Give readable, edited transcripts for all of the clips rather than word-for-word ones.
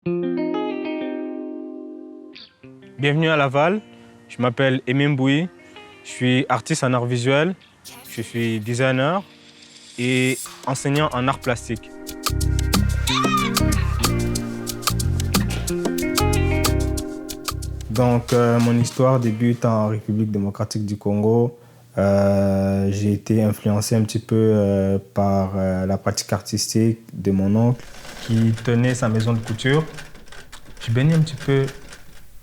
Bienvenue à Laval, je m'appelle Aimé Mbouy, je suis artiste en art visuel, je suis designer et enseignant en art plastique. Donc, mon histoire débute en République démocratique du Congo. J'ai été influencé un petit peu par la pratique artistique de mon oncle qui tenait sa maison de couture. Je baignais un petit peu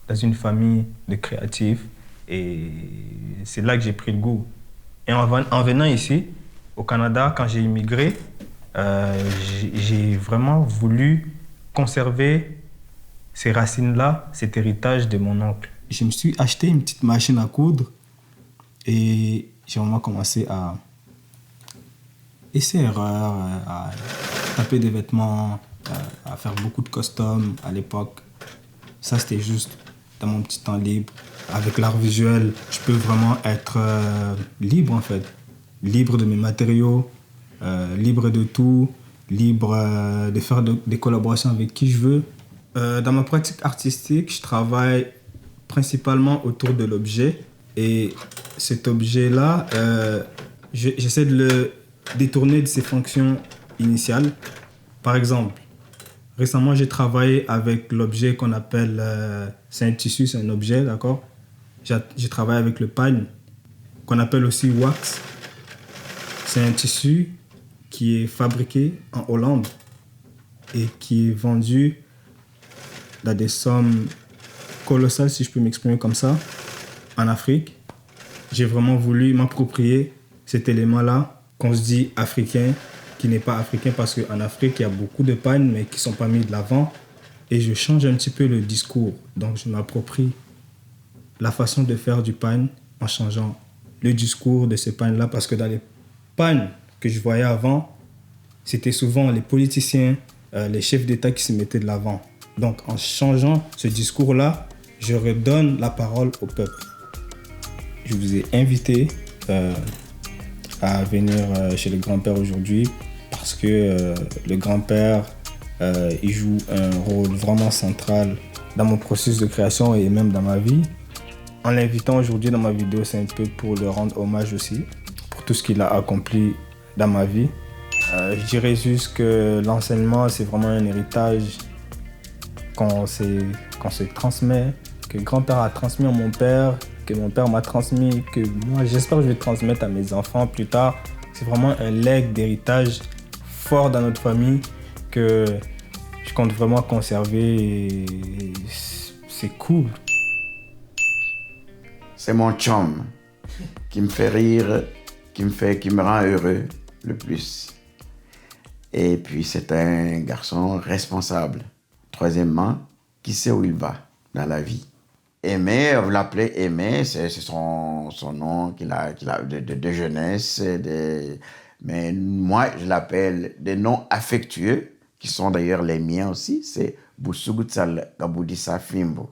dans une famille de créatifs et c'est là que j'ai pris le goût. Et en venant ici, au Canada, quand j'ai immigré, j'ai vraiment voulu conserver ces racines-là, cet héritage de mon oncle. Je me suis acheté une petite machine à coudre et j'ai vraiment commencé à essayer-erreur, à taper des vêtements, à faire beaucoup de costumes à l'époque. Ça, c'était juste dans mon petit temps libre. Avec l'art visuel, je peux vraiment être libre, en fait. Libre de mes matériaux, libre de tout, libre de faire des collaborations avec qui je veux. Dans ma pratique artistique, je travaille principalement autour de l'objet. Et cet objet-là, j'essaie de le détourner de ses fonctions initiales. Par exemple, récemment, j'ai travaillé avec l'objet qu'on appelle... c'est un tissu, c'est un objet, d'accord? J'ai travaillé avec le pagne, qu'on appelle aussi wax. C'est un tissu qui est fabriqué en Hollande et qui est vendu dans des sommes colossales, si je peux m'exprimer comme ça, en Afrique. J'ai vraiment voulu m'approprier cet élément-là, qu'on se dit africain, qui n'est pas africain, parce qu'en Afrique, il y a beaucoup de pagnes, mais qui ne sont pas mis de l'avant. Et je change un petit peu le discours. Donc, je m'approprie la façon de faire du pagne en changeant le discours de ce pagne-là, parce que dans les pagnes que je voyais avant, c'était souvent les politiciens, les chefs d'État qui se mettaient de l'avant. Donc, en changeant ce discours-là, je redonne la parole au peuple. Je vous ai invité à venir chez le grand-père aujourd'hui parce que le grand-père, il joue un rôle vraiment central dans mon processus de création et même dans ma vie. En l'invitant aujourd'hui dans ma vidéo, c'est un peu pour le rendre hommage aussi, pour tout ce qu'il a accompli dans ma vie. Je dirais juste que l'enseignement, c'est vraiment un héritage qu'on se transmet, que grand-père a transmis à mon père, que mon père m'a transmis, que moi j'espère que je vais transmettre à mes enfants plus tard. C'est vraiment un legs d'héritage fort dans notre famille que je compte vraiment conserver et c'est cool. C'est mon chum qui me fait rire, qui me rend heureux le plus. Et puis c'est un garçon responsable. Troisièmement, qui sait où il va dans la vie. Aimé, vous l'appelez Aimé, c'est son nom qu'il a de jeunesse. Mais moi, je l'appelle des noms affectueux, qui sont d'ailleurs les miens aussi, c'est Boussougoutsal Gaboudissa Fimbo.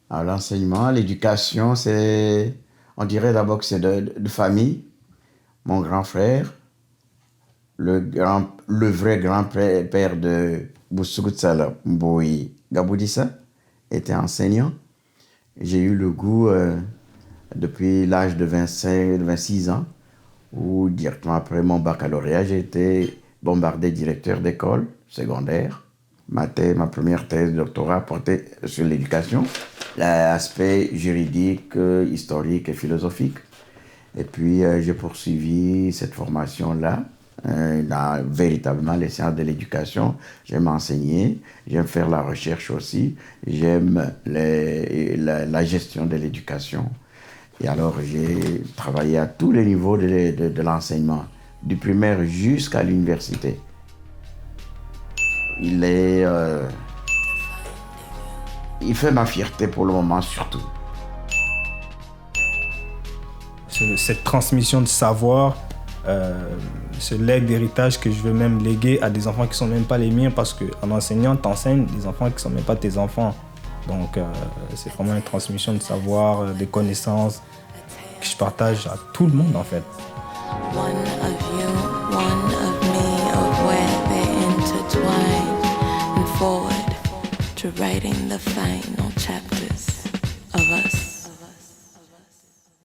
Alors l'enseignement, l'éducation, on dirait d'abord que c'est de famille. Mon grand frère, le vrai grand-père de Boussougoutsal Mboui Gaboudissa, était enseignant. J'ai eu le goût, depuis l'âge de 26 ans, où directement après mon baccalauréat, j'ai été bombardé directeur d'école secondaire. Ma première thèse de doctorat portait sur l'éducation, l'aspect juridique, historique et philosophique. Et puis, j'ai poursuivi cette formation-là dans véritablement les sciences de l'éducation. J'aime enseigner, j'aime faire la recherche aussi, j'aime la gestion de l'éducation. Et alors, j'ai travaillé à tous les niveaux de l'enseignement, du primaire jusqu'à l'université. Il fait ma fierté pour le moment surtout. Cette transmission de savoir, ce legs d'héritage que je veux même léguer à des enfants qui ne sont même pas les miens, parce qu'en enseignant, tu enseignes des enfants qui ne sont même pas tes enfants. Donc c'est vraiment une transmission de savoir, de connaissances que je partage à tout le monde en fait. One of you, one of me, of where they intertwine and forward to writing the final chapters.